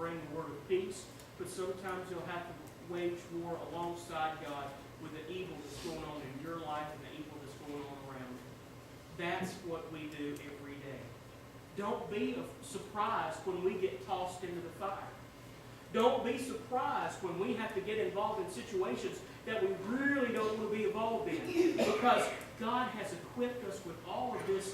bring the word of peace, but sometimes you'll have to wage war alongside God with the evil that's going on in your life and the evil that's going on around you. That's what we do every day. Don't be surprised when we get tossed into the fire. Don't be surprised when we have to get involved in situations that we really don't want to be involved in. Because God has equipped us with all of this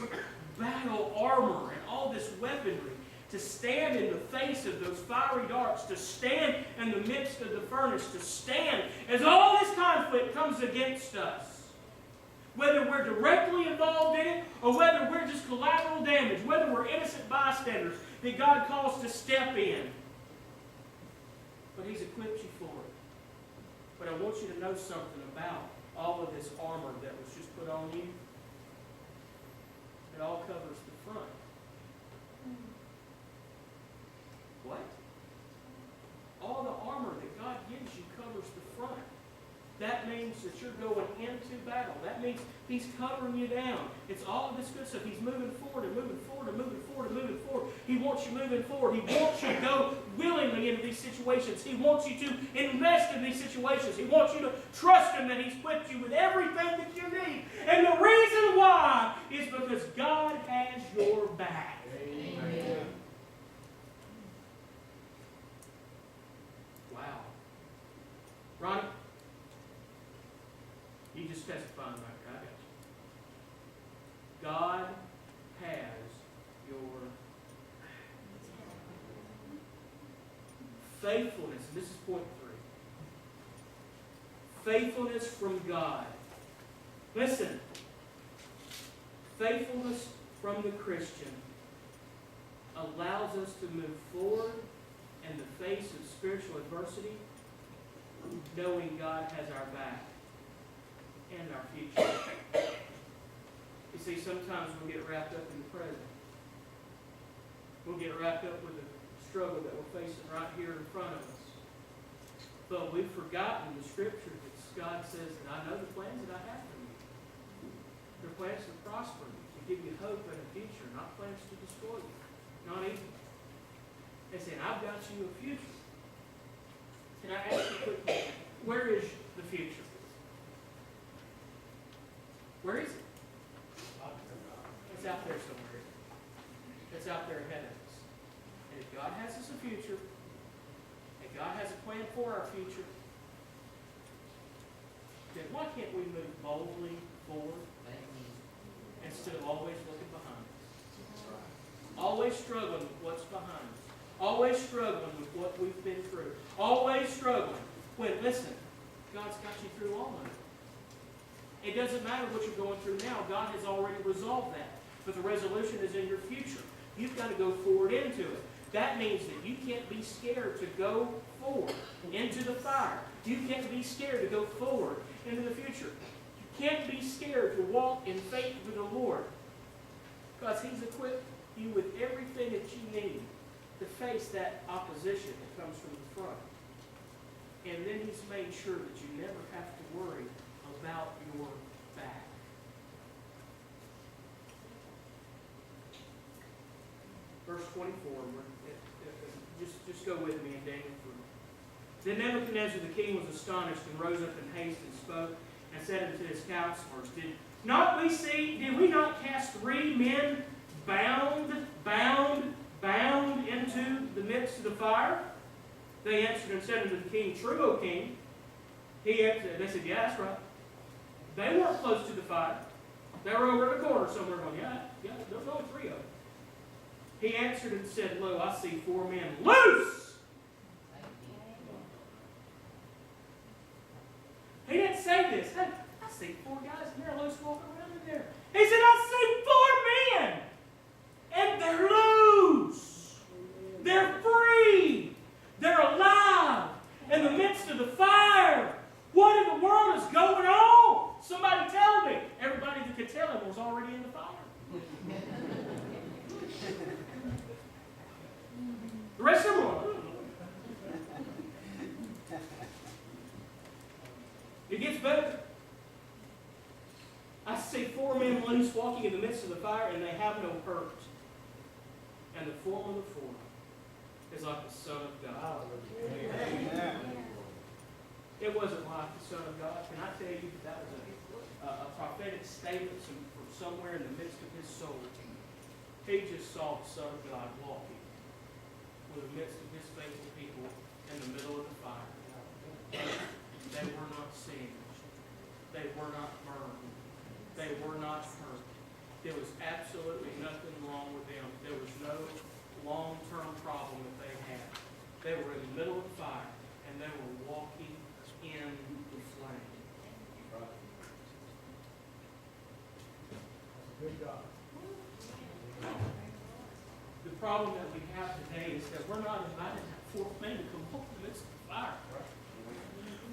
battle armor and all this weaponry to stand in the face of those fiery darts, to stand in the midst of the furnace, to stand as all this conflict comes against us. Whether we're directly involved in it or whether we're just collateral damage, whether we're innocent bystanders that God calls to step in. But He's equipped you for it. But I want you to know something about all of this armor that was just put on you. It all covers the front. What? All the armor that God gives you covers the front. That means that you're going into battle. That means He's covering you down. It's all of this good stuff. He's moving forward and moving forward and moving forward and moving forward. He wants you moving forward. He wants you to go willingly into these situations. He wants you to invest in these situations. He wants you to trust Him that He's equipped you with everything that you need. And the reason why is because God has your back. Amen. Wow. Ronnie? You just testifying back there. I got you. God has your faithfulness. This is point 3. Faithfulness from God. Listen. Faithfulness from the Christian allows us to move forward in the face of spiritual adversity, knowing God has our back and our future. You see, sometimes we'll get wrapped up in the present. We'll get wrapped up with the struggle that we're facing right here in front of us. But we've forgotten the scripture that God says that I know the plans that I have for you. They're plans to prosper you, to give you hope and a future, not plans to destroy you, not evil. They said, I've got you a future. Can I ask you quickly, where is the future? Where is it? It's out there somewhere. It's out there ahead of us. And if God has us a future, and God has a plan for our future, then why can't we move boldly forward instead of always looking behind us? Always struggling with what's behind us. Always struggling with what we've been through. Always struggling. When, listen, God's got you through all of it. It doesn't matter what you're going through now. God has already resolved that. But the resolution is in your future. You've got to go forward into it. That means that you can't be scared to go forward into the fire. You can't be scared to go forward into the future. You can't be scared to walk in faith with the Lord. Because He's equipped you with everything that you need to face that opposition that comes from the front. And then He's made sure that you never have to worry about your back. Verse 24, just go with me in Daniel 3. Then Nebuchadnezzar the king was astonished and rose up in haste and spoke and said unto his counselors, Did we not cast 3 men bound into the midst of the fire? They answered and said unto the king, True, O king. He answered, they said, Yeah, that's right. They weren't close to the fire. They were over in the corner somewhere going, Yeah, there's only 3 of them. He answered and said, Lo, I see 4 men loose. He didn't say this. Hey, I see 4 guys in there loose walking around in there. He said, I see 4 men. And they're loose. They're free. They're alive in the midst of the fire. What in the world is going on? Somebody tell me. Everybody that could tell him was already in the fire. The rest of them were. It gets better. I see 4 men loose walking in the midst of the fire, and they have no hurt. And the form of the 4 is like the Son of God. Amen. It wasn't like the Son of God. Can I tell you that was a prophetic statement from somewhere in the midst of his soul? He just saw the Son of God walking in the midst of his faithful people in the middle of the fire. They were not singed. They were not burned. They were not hurt. There was absolutely nothing wrong with them. There was no long-term problem that they had. They were in the middle of the fire, and they were walking in the flame. Good God. The problem that we have today is that we're not invited that fourth man to come walk in the midst of the fire.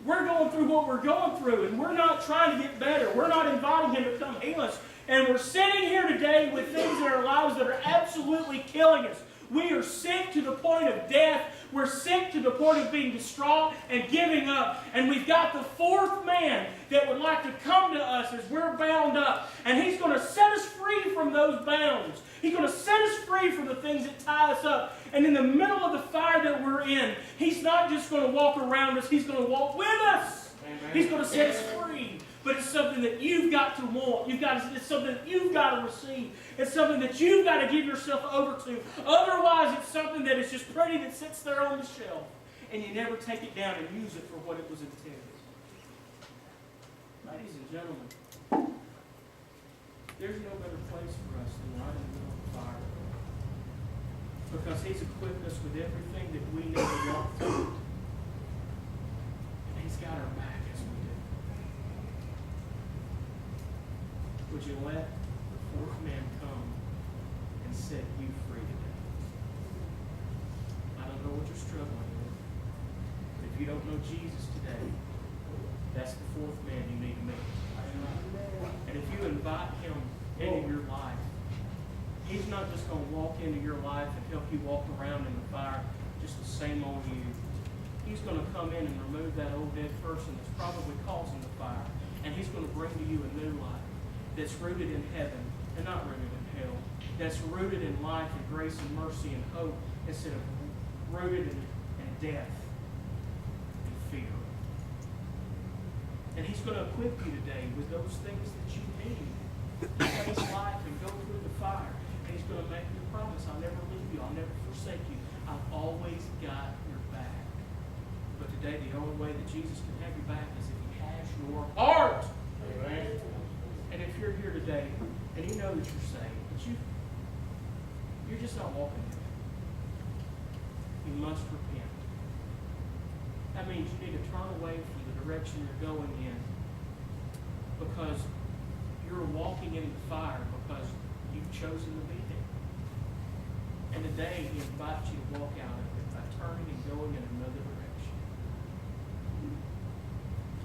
We're going through what we're going through, and we're not trying to get better. We're not inviting him to come heal us. And we're sitting here today with things in our lives that are absolutely killing us. We are sick to the point of death. We're sick to the point of being distraught and giving up. And we've got the fourth man that would like to come to us as we're bound up. And he's going to set us free from those bounds. He's going to set us free from the things that tie us up. And in the middle of the fire that we're in, he's not just going to walk around us. He's going to walk with us. Amen. He's going to set us free. But it's something that you've got to want. It's something that you've got to receive. It's something that you've got to give yourself over to. Otherwise, it's something that is just pretty that sits there on the shelf. And you never take it down and use it for what it was intended. Ladies and gentlemen, there's no better place for us than right in the middle of the fire. Because he's equipped us with everything that we need to walk through. And he's got our back as we do. Would you let the fourth man come and set you free today? I don't know what you're struggling with. But if you don't know Jesus today, that's the fourth man you need to meet. And if you invite him into your life, he's not just going to walk into your life and help you walk around in the fire just the same old you. He's going to come in and remove that old dead person that's probably causing the fire. And he's going to bring to you a new life that's rooted in heaven and not rooted in hell. That's rooted in life and grace and mercy and hope instead of rooted in death and fear. And he's going to equip you today with those things that you need to face life and go through the fire. And he's going to make you a promise. I'll never leave you. I'll never forsake you. I've always got your back. But today, the only way that Jesus can have your back is if he has your heart. Amen. And if you're here today and you know that you're saved, but you're just not walking in it, you must repent. That means you need to turn away from the direction you're going in because you're walking in the fire because you've chosen to be there. And today he invites you to walk out of it by turning and going in another direction.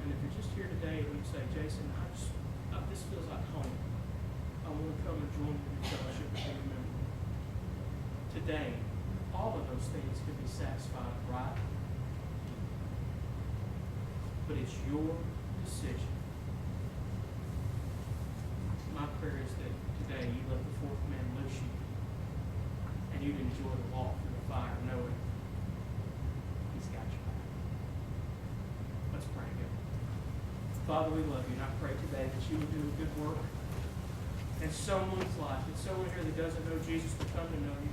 And if you're just here today and you say, Jason, this feels like home. I want to come and join you in fellowship and be a member. Today, all of those things can be satisfied, right? But it's your decision. My prayer is that today you let the fourth man loose you and you'd enjoy the walk through the fire knowing he's got your back. Let's pray together. Father, we love you, and I pray today that you will do a good work in someone's life. That someone here that doesn't know Jesus will come to know you.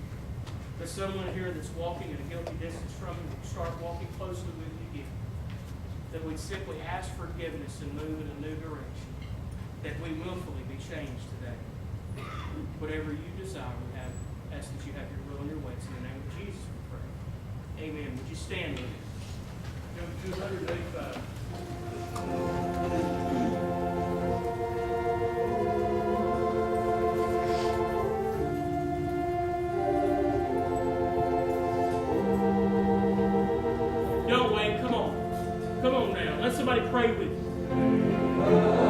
That someone here that's walking at a guilty distance from you will start walking closely with you again. That we'd simply ask forgiveness and move in a new direction. That we willfully be changed today. Whatever you desire, we ask that you have your will and your ways. In the name of Jesus, we pray. Amen. Would you stand with me? Number 285. Don't wait. Come on. Come on now. Let somebody pray with you.